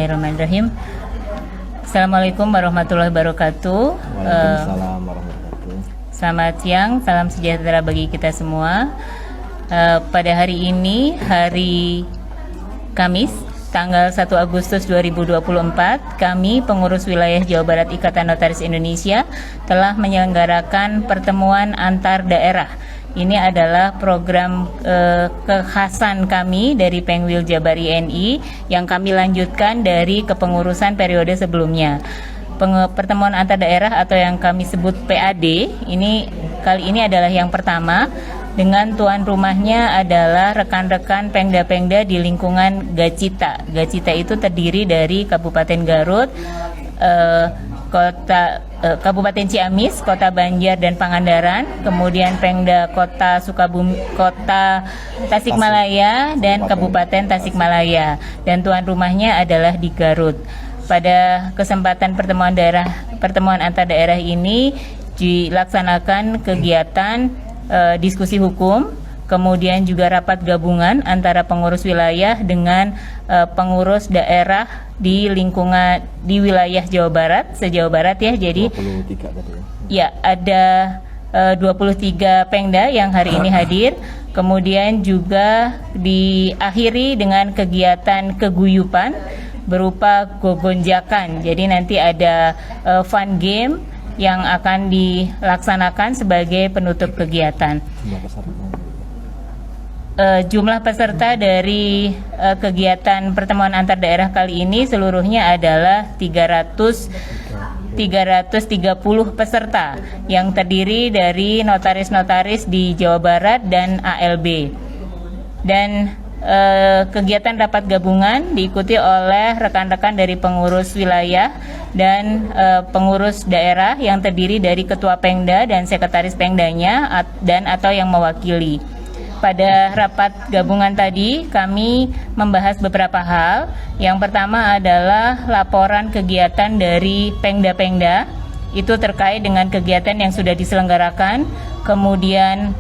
Bismillahirrahmanirrahim. Assalamualaikum warahmatullahi wabarakatuh. Waalaikumsalam warahmatullahi wabarakatuh. Selamat siang, salam sejahtera bagi kita semua. Pada hari ini, hari Kamis, tanggal 1 Agustus 2024, kami pengurus wilayah Jawa Barat Ikatan Notaris Indonesia telah menyelenggarakan pertemuan antar daerah. Ini adalah program kekhasan kami dari Pengwil Jabar INI yang kami lanjutkan dari kepengurusan periode sebelumnya. Pertemuan antar daerah atau yang kami sebut PAD ini kali ini adalah yang pertama, dengan tuan rumahnya adalah rekan-rekan Pengda-Pengda di lingkungan Gacita. Gacita itu terdiri dari Kabupaten Garut, Kabupaten Ciamis, Kota Banjar dan Pangandaran, kemudian Pengda Kota Sukabumi, Kota Tasikmalaya dan Kabupaten Tasikmalaya, dan tuan rumahnya adalah di Garut. Pada kesempatan pertemuan antar daerah ini dilaksanakan kegiatan diskusi hukum, kemudian juga rapat gabungan antara pengurus wilayah dengan pengurus daerah di lingkungan di wilayah Jawa Barat, se-Jawa Barat ya. Jadi 23 tadi ya, ada 23 Pengda yang hari ini hadir. Kemudian juga diakhiri dengan kegiatan keguyupan berupa gogonjakan. Jadi nanti ada fun game yang akan dilaksanakan sebagai penutup kegiatan. Jumlah peserta dari kegiatan pertemuan antar daerah kali ini seluruhnya adalah 330 peserta yang terdiri dari notaris-notaris di Jawa Barat dan ALB. Dan kegiatan rapat gabungan diikuti oleh rekan-rekan dari pengurus wilayah dan pengurus daerah yang terdiri dari ketua Pengda dan sekretaris Pengdanya dan atau yang mewakili. Pada rapat gabungan tadi kami membahas beberapa hal. Yang pertama adalah laporan kegiatan dari Pengda-Pengda, itu terkait dengan kegiatan yang sudah diselenggarakan, kemudian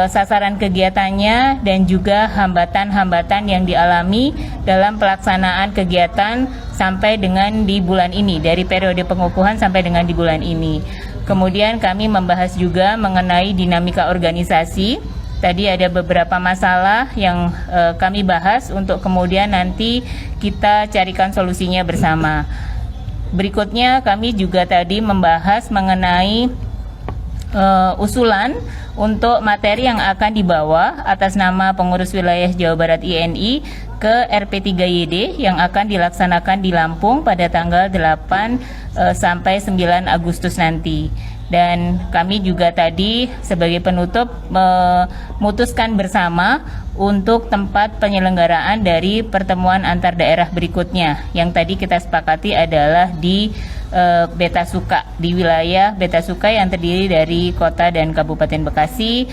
sasaran kegiatannya dan juga hambatan-hambatan yang dialami dalam pelaksanaan kegiatan sampai dengan di bulan ini, dari periode pengukuhan sampai dengan di bulan ini. Kemudian kami membahas juga mengenai dinamika organisasi. Tadi ada beberapa masalah yang kami bahas untuk kemudian nanti kita carikan solusinya bersama. Berikutnya kami juga tadi membahas mengenai usulan untuk materi yang akan dibawa atas nama pengurus wilayah Jawa Barat INI ke RP3YD yang akan dilaksanakan di Lampung pada tanggal 8 sampai 9 Agustus nanti. Dan kami juga tadi sebagai penutup memutuskan bersama untuk tempat penyelenggaraan dari pertemuan antar daerah berikutnya, yang tadi kita sepakati adalah di Betasuka, di wilayah Betasuka yang terdiri dari Kota dan Kabupaten Bekasi,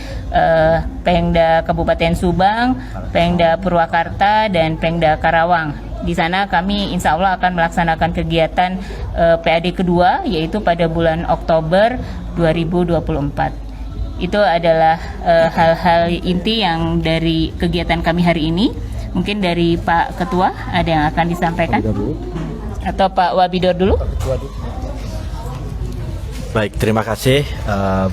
Pengda Kabupaten Subang, Pengda Purwakarta dan Pengda Karawang. Di sana kami insya Allah akan melaksanakan kegiatan PAD kedua, yaitu pada bulan Oktober 2024. Itu adalah hal-hal inti yang dari kegiatan kami hari ini. Mungkin dari Pak Ketua ada yang akan disampaikan? Atau Pak Wabidor dulu? Baik, terima kasih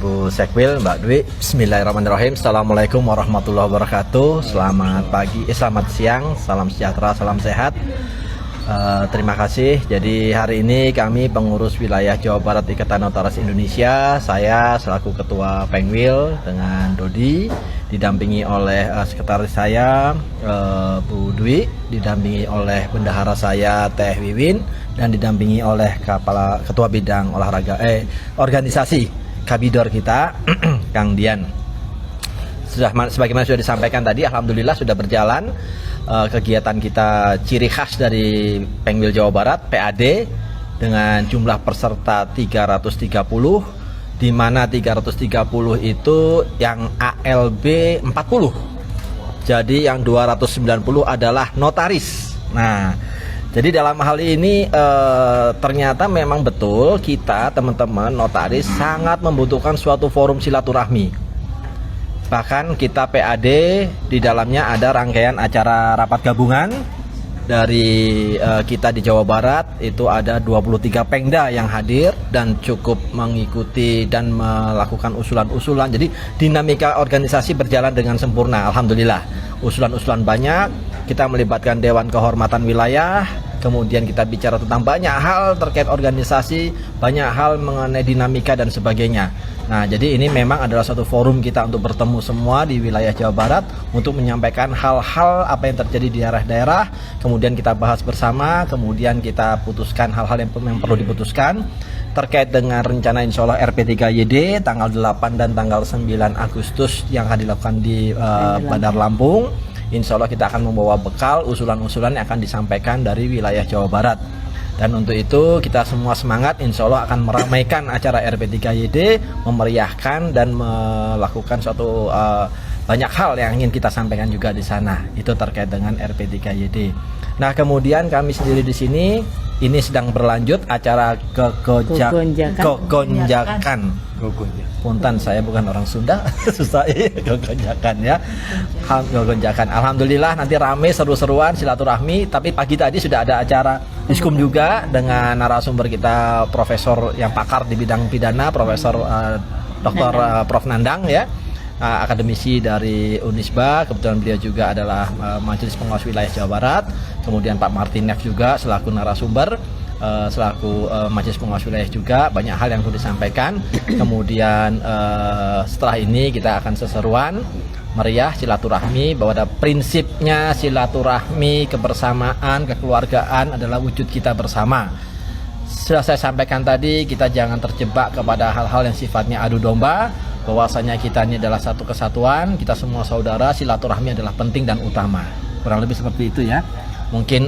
Bu Sekwil, Mbak Dwi. Bismillahirrahmanirrahim. Assalamualaikum warahmatullahi wabarakatuh. Selamat pagi, selamat siang, salam sejahtera, salam sehat. Terima kasih. Jadi hari ini kami pengurus wilayah Jawa Barat Ikatan Notaris Indonesia, saya selaku Ketua Pengwil dengan Dodi, didampingi oleh sekretaris saya Bu Dwi, didampingi oleh bendahara saya Teh Wiwin, dan didampingi oleh kepala ketua bidang olahraga organisasi Kabidor kita Kang Dian. Sebagaimana sudah disampaikan tadi, alhamdulillah sudah berjalan kegiatan kita, ciri khas dari Pengwil Jawa Barat PAD, dengan jumlah peserta 330, di mana 330 itu yang ALB 40. Jadi yang 290 adalah notaris. Nah, jadi dalam hal ini ternyata memang betul kita teman-teman notaris sangat membutuhkan suatu forum silaturahmi. Bahkan kita PAD di dalamnya ada rangkaian acara rapat gabungan dari kita di Jawa Barat itu ada 23 Pengda yang hadir dan cukup mengikuti dan melakukan usulan-usulan. Jadi dinamika organisasi berjalan dengan sempurna, alhamdulillah. Usulan-usulan banyak, kita melibatkan Dewan Kehormatan Wilayah, kemudian kita bicara tentang banyak hal terkait organisasi, banyak hal mengenai dinamika dan sebagainya. Nah, jadi ini memang adalah satu forum kita untuk bertemu semua di wilayah Jawa Barat untuk menyampaikan hal-hal apa yang terjadi di daerah-daerah, kemudian kita bahas bersama, kemudian kita putuskan hal-hal yang perlu diputuskan terkait dengan rencana insya Allah RP3YD tanggal 8 dan tanggal 9 Agustus yang akan dilakukan di Bandar Lampung. Insya Allah kita akan membawa bekal usulan-usulan yang akan disampaikan dari wilayah Jawa Barat. Dan untuk itu kita semua semangat, insya Allah akan meramaikan acara RP3YD, memeriahkan dan melakukan suatu banyak hal yang ingin kita sampaikan juga di sana. Itu terkait dengan RP3YD. Nah, kemudian kami sendiri di sini ini sedang berlanjut acara Gogonjakan. Punten, saya bukan orang Sunda, susah Gogonjakan ya. Gogonjakan. Alhamdulillah nanti rame seru-seruan silaturahmi. Tapi pagi tadi sudah ada acara Diskum juga dengan narasumber kita profesor yang pakar di bidang pidana, Profesor Dr. Prof Nandang ya. Akademisi dari Unisba, kebetulan beliau juga adalah Majelis Pengawas Wilayah Jawa Barat. Kemudian Pak Martinef juga selaku narasumber, selaku Majelis Pengawas Wilayah juga, banyak hal yang perlu disampaikan. Kemudian setelah ini kita akan seseruan meriah silaturahmi, bahwa ada prinsipnya silaturahmi, kebersamaan, kekeluargaan adalah wujud kita bersama. Sudah saya sampaikan tadi, kita jangan terjebak kepada hal-hal yang sifatnya adu domba, bahwasanya kita ini adalah satu kesatuan, kita semua saudara, silaturahmi adalah penting dan utama. Kurang lebih seperti itu ya. Mungkin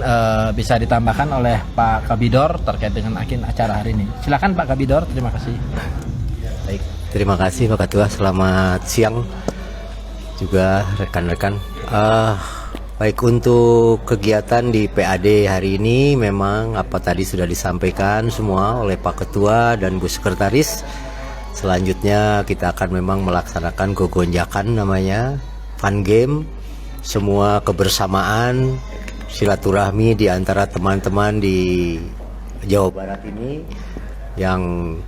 bisa ditambahkan oleh Pak Kabidor terkait dengan acara hari ini. Silakan Pak Kabidor, terima kasih. Baik, terima kasih Pak Ketua. Selamat siang juga rekan-rekan. Baik, untuk kegiatan di PAD hari ini memang apa tadi sudah disampaikan semua oleh Pak Ketua dan Bu Sekretaris. Selanjutnya kita akan memang melaksanakan Gogonjakan namanya, fun game, semua kebersamaan, silaturahmi di antara teman-teman di Jawa Barat ini yang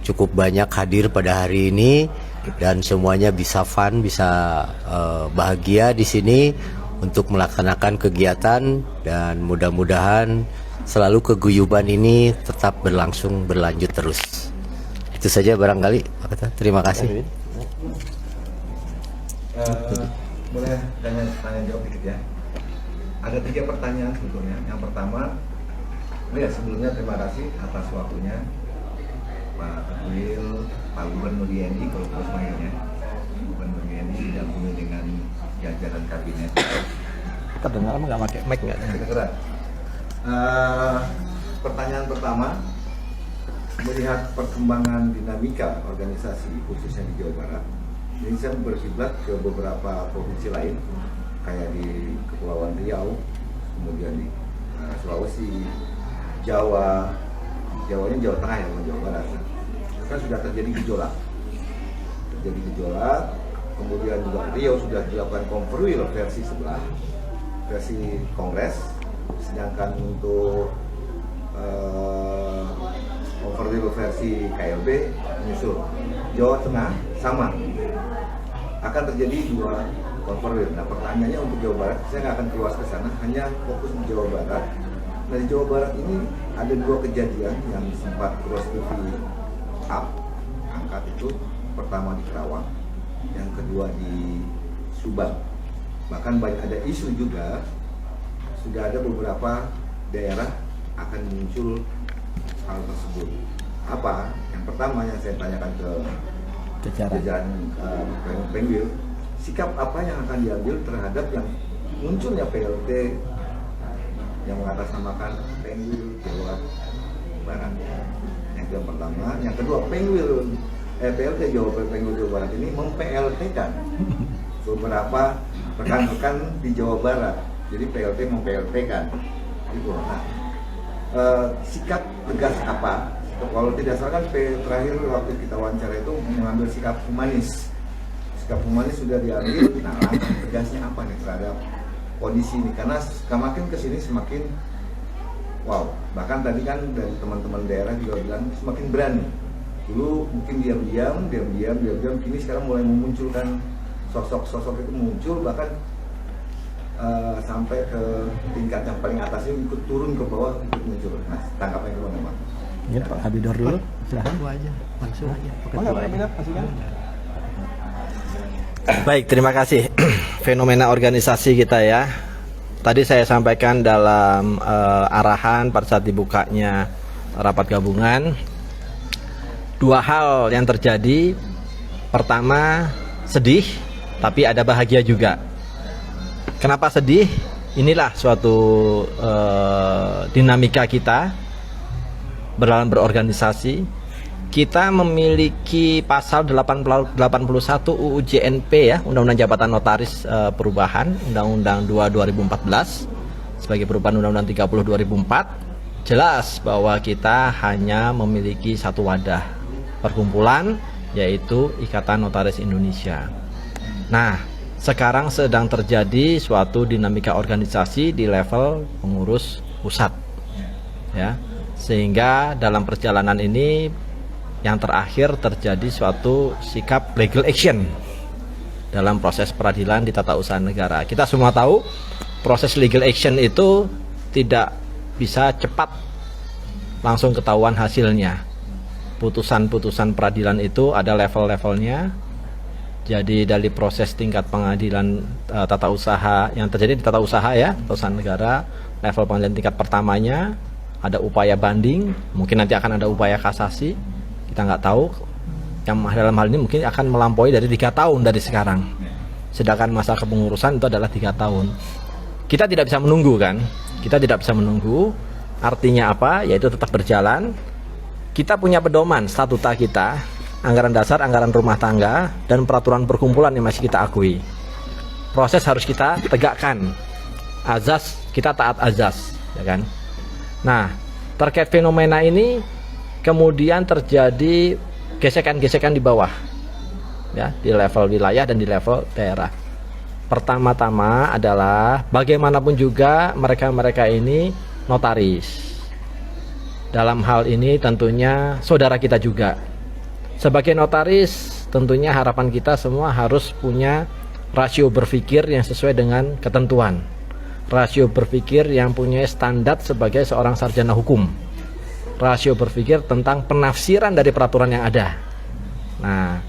cukup banyak hadir pada hari ini, dan semuanya bisa fun, bisa bahagia di sini untuk melaksanakan kegiatan, dan mudah-mudahan selalu keguyuban ini tetap berlanjut terus. Itu saja barangkali Pak Ketua. Terima kasih. Boleh tanya jawab dikit ya. Ada 3 pertanyaan sebetulnya. Yang pertama, sebelumnya terima kasih atas waktunya Pak Ketua, Pak Gubernur YNI, kalau terus mainnya Gubernur YNI didampingi dengan jajaran kabinet. Terdengar nggak pakai mic nggak? Kedengeran. Pertanyaan pertama, melihat perkembangan dinamika organisasi khususnya di Jawa Barat, ini saya berkiblat ke beberapa provinsi lain, kayak di Kepulauan Riau, kemudian di Sulawesi, Jawa Tengah ya, bukan Jawa Barat. Kan sudah terjadi gejolak, kemudian juga Riau sudah dilakukan konferwil versi sebelah, versi Kongres, sedangkan untuk konferwil versi KLB menyusul. Jawa Tengah sama, akan terjadi 2 konferwil. Nah, pertanyaannya untuk Jawa Barat, saya nggak akan keluar ke sana, hanya fokus di Jawa Barat. Nah, di Jawa Barat ini ada 2 kejadian yang sempat Cross TV angkat itu. Pertama di Kerawang, yang kedua di Subang. Bahkan banyak ada isu juga, sudah ada beberapa daerah akan muncul hal tersebut. Apa? Yang pertama yang saya tanyakan ke jajaran Pengwil, sikap apa yang akan diambil terhadap yang munculnya PLT yang mengatasnamakan Pengwil Jawa Barat. Yang pertama, yang kedua, PLT Pengwil Jawa Barat ini mem-PLT-kan beberapa rekan-rekan di Jawa Barat. Jadi PLT mem-PLT-kan itu. Nah, sikap tegas apa? Kalau tidak salah kan terakhir waktu kita wawancara itu mengambil sikap humanis. Sikap humanis sudah diambil. Nah, langkah tegasnya apa nih terhadap kondisi ini? Karena semakin kesini semakin wow, bahkan tadi kan dari teman-teman daerah juga bilang semakin berani. Dulu mungkin diam-diam, kini sekarang mulai memunculkan sosok-sosok itu muncul, bahkan sampai ke tingkat yang paling atasnya ikut turun ke bawah, ikut muncul. Nah, tanggapannya gimana, Bang? Ya, Pak Habidor dulu, silahkan. Langsung aja. Baik, terima kasih. Fenomena organisasi kita ya. Tadi saya sampaikan dalam arahan pada saat dibukanya rapat gabungan. Dua hal yang terjadi. Pertama, sedih, tapi ada bahagia juga. Kenapa sedih? Inilah suatu dinamika kita dalam berorganisasi. Kita memiliki pasal 81 UU JNP ya, Undang-Undang Jabatan Notaris Perubahan, Undang-Undang 2/2014 sebagai perubahan Undang-Undang 30 2004. Jelas bahwa kita hanya memiliki satu wadah perkumpulan, yaitu Ikatan Notaris Indonesia. Nah, sekarang sedang terjadi suatu dinamika organisasi di level pengurus pusat, ya, sehingga dalam perjalanan ini yang terakhir terjadi suatu sikap legal action dalam proses peradilan di tata usaha negara. Kita semua tahu proses legal action itu tidak bisa cepat langsung ketahuan hasilnya. Putusan-putusan peradilan itu ada level-levelnya. Jadi dari proses tingkat pengadilan tata usaha yang terjadi di tata usaha ya, tata usaha negara, level pengadilan tingkat pertamanya ada upaya banding, mungkin nanti akan ada upaya kasasi, kita nggak tahu. Yang dalam hal ini mungkin akan melampaui dari 3 tahun dari sekarang. Sedangkan masa kepengurusan itu adalah 3 tahun. Kita tidak bisa menunggu kan? Kita tidak bisa menunggu. Artinya apa? Yaitu tetap berjalan. Kita punya pedoman statuta kita, anggaran dasar, anggaran rumah tangga, dan peraturan perkumpulan yang masih kita akui. Proses harus kita tegakkan. Azas, kita taat azas, ya kan? Nah, terkait fenomena ini kemudian terjadi gesekan-gesekan di bawah, ya, di level wilayah dan di level daerah. Pertama-tama adalah bagaimanapun juga mereka-mereka ini notaris. Dalam hal ini tentunya saudara kita juga. Sebagai notaris, tentunya harapan kita semua harus punya rasio berpikir yang sesuai dengan ketentuan. Rasio berpikir yang punya standar sebagai seorang sarjana hukum. Rasio berpikir tentang penafsiran dari peraturan yang ada. Nah,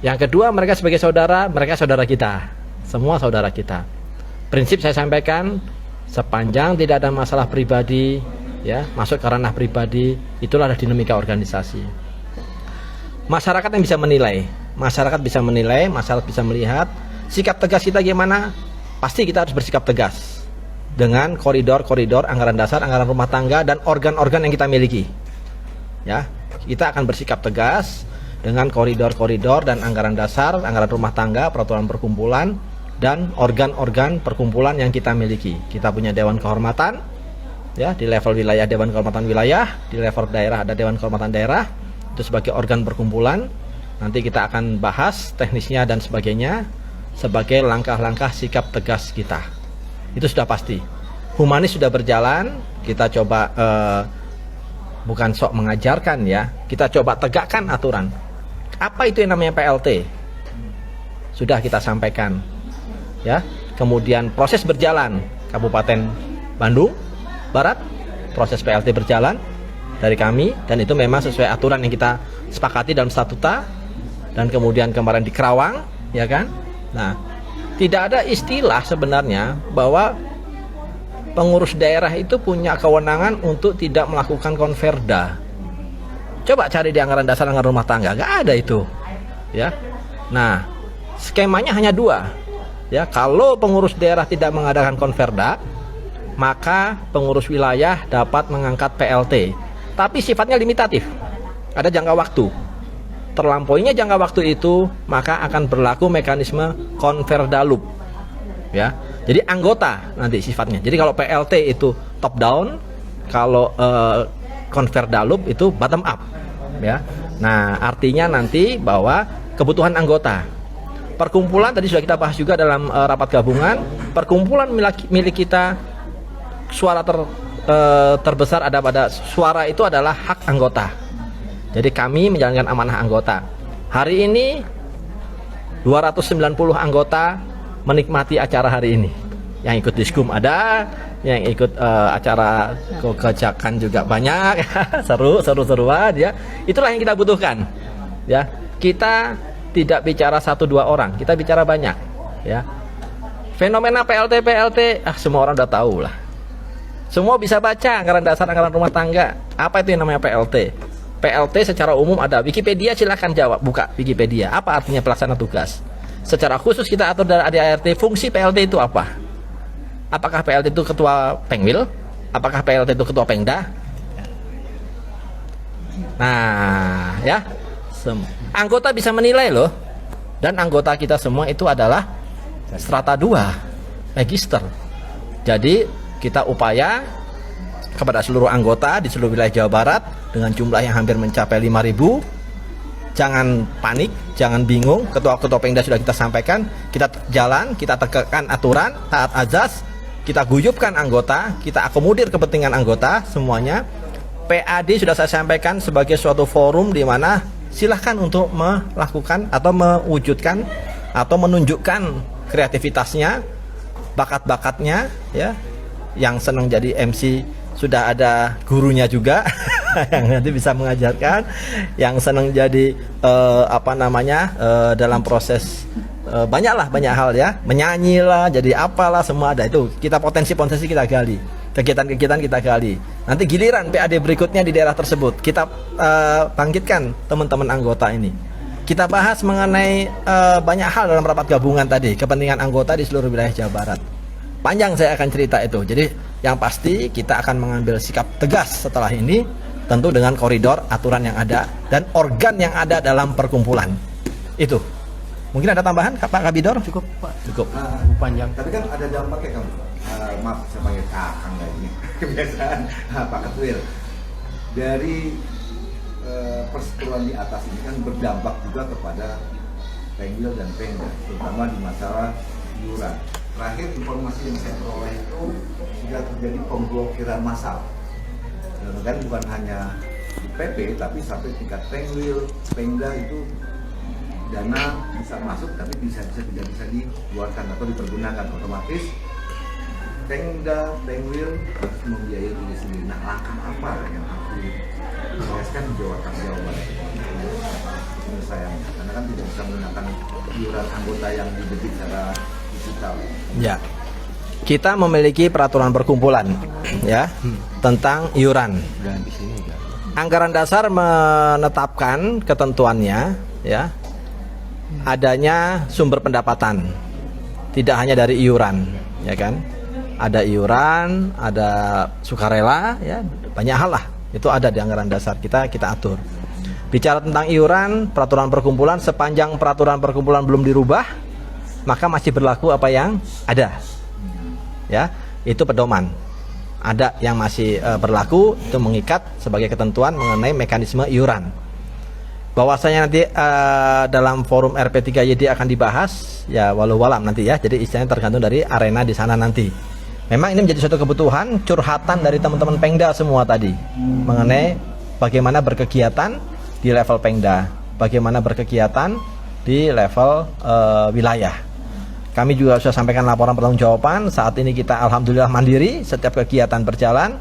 yang kedua, mereka sebagai saudara, mereka saudara kita. Semua saudara kita. Prinsip saya sampaikan, sepanjang tidak ada masalah pribadi, ya, masuk ke ranah pribadi, itulah dinamika organisasi. Masyarakat yang bisa menilai, masyarakat bisa menilai, masyarakat bisa melihat sikap tegas kita gimana. Pasti kita harus bersikap tegas dengan koridor-koridor anggaran dasar, anggaran rumah tangga, dan organ-organ yang kita miliki. Ya, kita akan bersikap tegas dengan koridor-koridor dan anggaran dasar, anggaran rumah tangga, peraturan perkumpulan, dan organ-organ perkumpulan yang kita miliki. Kita punya Dewan Kehormatan, ya, di level wilayah Dewan Kehormatan wilayah, di level daerah ada Dewan Kehormatan daerah, itu sebagai organ perkumpulan. Nanti kita akan bahas teknisnya dan sebagainya sebagai langkah-langkah sikap tegas kita. Itu sudah pasti. Humanis sudah berjalan, kita coba bukan sok mengajarkan ya, kita coba tegakkan aturan. Apa itu yang namanya PLT? Sudah kita sampaikan, ya. Kemudian proses berjalan, Kabupaten Bandung Barat, proses PLT berjalan dari kami, dan itu memang sesuai aturan yang kita sepakati dalam statuta. Dan kemudian kemarin di Kerawang, ya kan. Nah, tidak ada istilah sebenarnya bahwa pengurus daerah itu punya kewenangan untuk tidak melakukan konverda. Coba cari di anggaran dasar, anggaran rumah tangga, nggak ada itu, ya. Nah, skemanya hanya 2, ya. Kalau pengurus daerah tidak mengadakan konverda, maka pengurus wilayah dapat mengangkat PLT, tapi sifatnya limitatif, ada jangka waktu. Terlampauinya jangka waktu itu, maka akan berlaku mekanisme konverda loop, ya. Jadi anggota nanti sifatnya. Jadi kalau PLT itu top down, kalau konverda loop itu bottom up, ya. Nah, artinya nanti bahwa kebutuhan anggota. Perkumpulan tadi sudah kita bahas juga dalam rapat gabungan. Perkumpulan milik kita, suara terbesar ada pada suara itu adalah hak anggota. Jadi kami menjalankan amanah anggota. Hari ini 290 anggota menikmati acara hari ini. Yang ikut diskum ada, yang ikut acara kejakan juga banyak, seru-seruan ya. Itulah yang kita butuhkan. Ya, kita tidak bicara 1-2 orang, kita bicara banyak. Ya, fenomena PLT, semua orang udah tahu lah. Semua bisa baca anggaran dasar, anggaran rumah tangga. Apa itu yang namanya PLT? PLT secara umum ada. Wikipedia silahkan jawab, buka Wikipedia. Apa artinya pelaksana tugas? Secara khusus kita atur dari ADART, fungsi PLT itu apa? Apakah PLT itu ketua Pengwil? Apakah PLT itu ketua Pengda? Nah, ya. Anggota bisa menilai loh. Dan anggota kita semua itu adalah strata 2, register. Jadi, kita upaya kepada seluruh anggota di seluruh wilayah Jawa Barat dengan jumlah yang hampir mencapai 5.000. Jangan panik, jangan bingung. Ketua-ketua Pengda sudah kita sampaikan. Kita jalan, kita tegakkan aturan, taat azas, kita guyupkan anggota, kita akomodir kepentingan anggota semuanya. PAD sudah saya sampaikan sebagai suatu forum di mana silahkan untuk melakukan atau mewujudkan atau menunjukkan kreativitasnya, bakat-bakatnya, ya. Yang senang jadi MC sudah ada gurunya juga yang nanti bisa mengajarkan, yang senang jadi dalam proses banyak hal ya, menyanyi lah, jadi apalah, semua ada. Itu kita potensi kita gali, kegiatan-kegiatan kita gali. Nanti giliran PAD berikutnya di daerah tersebut kita bangkitkan teman-teman anggota ini. Kita bahas mengenai banyak hal dalam rapat gabungan tadi, kepentingan anggota di seluruh wilayah Jawa Barat. Panjang saya akan cerita itu. Jadi yang pasti kita akan mengambil sikap tegas setelah ini, tentu dengan koridor aturan yang ada dan organ yang ada dalam perkumpulan. Itu. Mungkin ada tambahan Pak Kabidor? Cukup Pak. Cukup. Panjang. Tapi kan ada dampaknya kamu. Maaf saya panggil Kang ini. Kebiasaan Pak Ketuil. Dari perseteruan di atas ini kan berdampak juga kepada Pengwil dan Pengda, terutama di masalah iuran. Terakhir informasi yang saya peroleh itu sudah terjadi pemblokiran massal. Dan kan bukan hanya di PP tapi sampai tingkat Pengwil, Pengda itu dana bisa masuk tapi tidak bisa dikeluarkan atau dipergunakan. Otomatis Pengda, Pengwil harus membiayai diri sendiri. Nah, langkah apa yang harus dibereskan di Jawa Barat? Menurut saya, karena kan tidak bisa menggunakan iuran anggota yang didebit secara digital. Ya, kita memiliki peraturan perkumpulan ya tentang iuran. Anggaran dasar menetapkan ketentuannya ya, adanya sumber pendapatan, tidak hanya dari iuran, ya kan? Ada iuran, ada sukarela, ya banyak hal lah. Itu ada di anggaran dasar kita atur. Bicara tentang iuran, peraturan perkumpulan, sepanjang peraturan perkumpulan belum dirubah, maka masih berlaku apa yang ada. Ya, itu pedoman. Ada yang masih berlaku, itu mengikat sebagai ketentuan mengenai mekanisme iuran. Bahwasanya nanti dalam forum RP3YD akan dibahas, ya walau walam nanti ya. Jadi istilahnya tergantung dari arena di sana nanti. Memang ini menjadi suatu kebutuhan, curhatan dari teman-teman Pengda semua tadi mengenai bagaimana berkegiatan di level Pengda, bagaimana berkegiatan di level wilayah. Kami juga sudah sampaikan laporan pertanggungjawaban. Saat ini kita alhamdulillah mandiri, setiap kegiatan berjalan.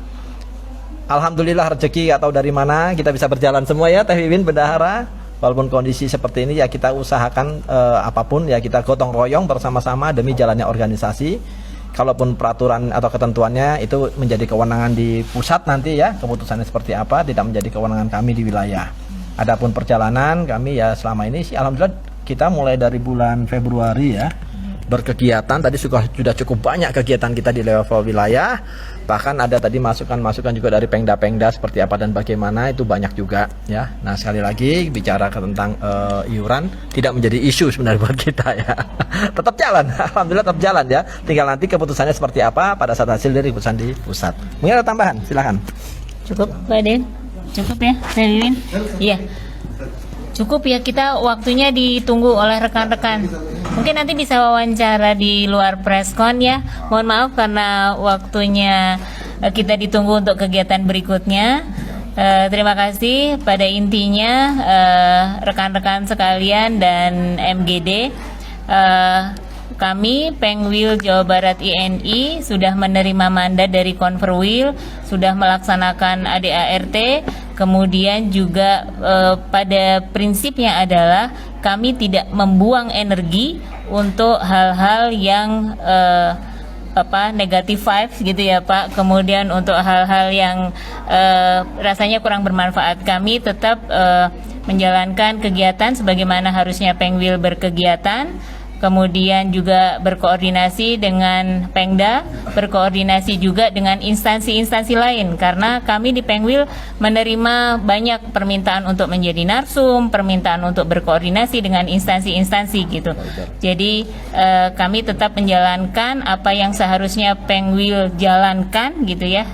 Alhamdulillah rezeki atau dari mana kita bisa berjalan semua ya Teh Wiwin, Bendahara. Walaupun kondisi seperti ini ya kita usahakan apapun ya kita gotong royong bersama-sama demi jalannya organisasi. Kalaupun peraturan atau ketentuannya itu menjadi kewenangan di pusat nanti ya, keputusannya seperti apa tidak menjadi kewenangan kami di wilayah. Adapun perjalanan kami ya selama ini sih alhamdulillah kita mulai dari bulan Februari ya berkegiatan. Tadi sudah cukup banyak kegiatan kita di level wilayah. Bahkan ada tadi masukan-masukan juga dari Pengda-Pengda seperti apa dan bagaimana, itu banyak juga ya. Nah, sekali lagi bicara tentang iuran tidak menjadi isu sebenarnya buat kita ya. Tetap jalan, alhamdulillah tetap jalan ya. Tinggal nanti keputusannya seperti apa pada saat hasil dari keputusan di pusat. Mungkin ada tambahan, silakan. Cukup Pak Den? Cukup ya Teh Wiwin? Iya. Cukup ya, kita waktunya ditunggu oleh rekan-rekan. Mungkin nanti bisa wawancara di luar preskon ya. Mohon maaf karena waktunya kita ditunggu untuk kegiatan berikutnya. Terima kasih. Pada intinya rekan-rekan sekalian dan MGD, kami Pengwil Jawa Barat INI sudah menerima mandat dari Konferwil, sudah melaksanakan ADART, kemudian juga pada prinsipnya adalah kami tidak membuang energi untuk hal-hal yang negatif vibes gitu ya Pak. Kemudian untuk hal-hal yang rasanya kurang bermanfaat, kami tetap menjalankan kegiatan sebagaimana harusnya Pengwil berkegiatan. Kemudian juga berkoordinasi dengan Pengda, berkoordinasi juga dengan instansi-instansi lain, karena kami di Pengwil menerima banyak permintaan untuk menjadi narsum, permintaan untuk berkoordinasi dengan instansi-instansi gitu. Jadi kami tetap menjalankan apa yang seharusnya Pengwil jalankan gitu ya,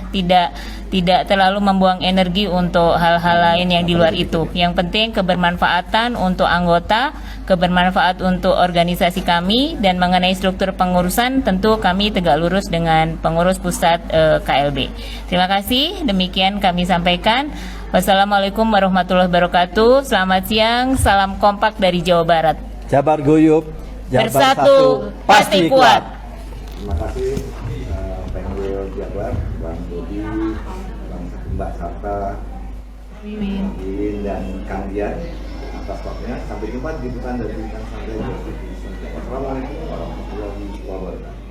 tidak terlalu membuang energi untuk hal-hal lain yang di luar itu. Yang penting kebermanfaatan untuk anggota, kebermanfaat untuk organisasi kami, dan mengenai struktur pengurusan tentu kami tegak lurus dengan pengurus pusat KLB. Terima kasih, demikian kami sampaikan. Wassalamualaikum warahmatullahi wabarakatuh. Selamat siang, salam kompak dari Jawa Barat. Jabar guyup, Jabar Bersatu pasti kuat. Terima kasih Pengwil Jabar, Bang Dodi, Mbak Sarta, Wiwin dan Kang Dian atas waktunya. Sampai jumpa di Bintang dan Bintang Santai. Wassalamualaikum warahmatullahi wabarakatuh.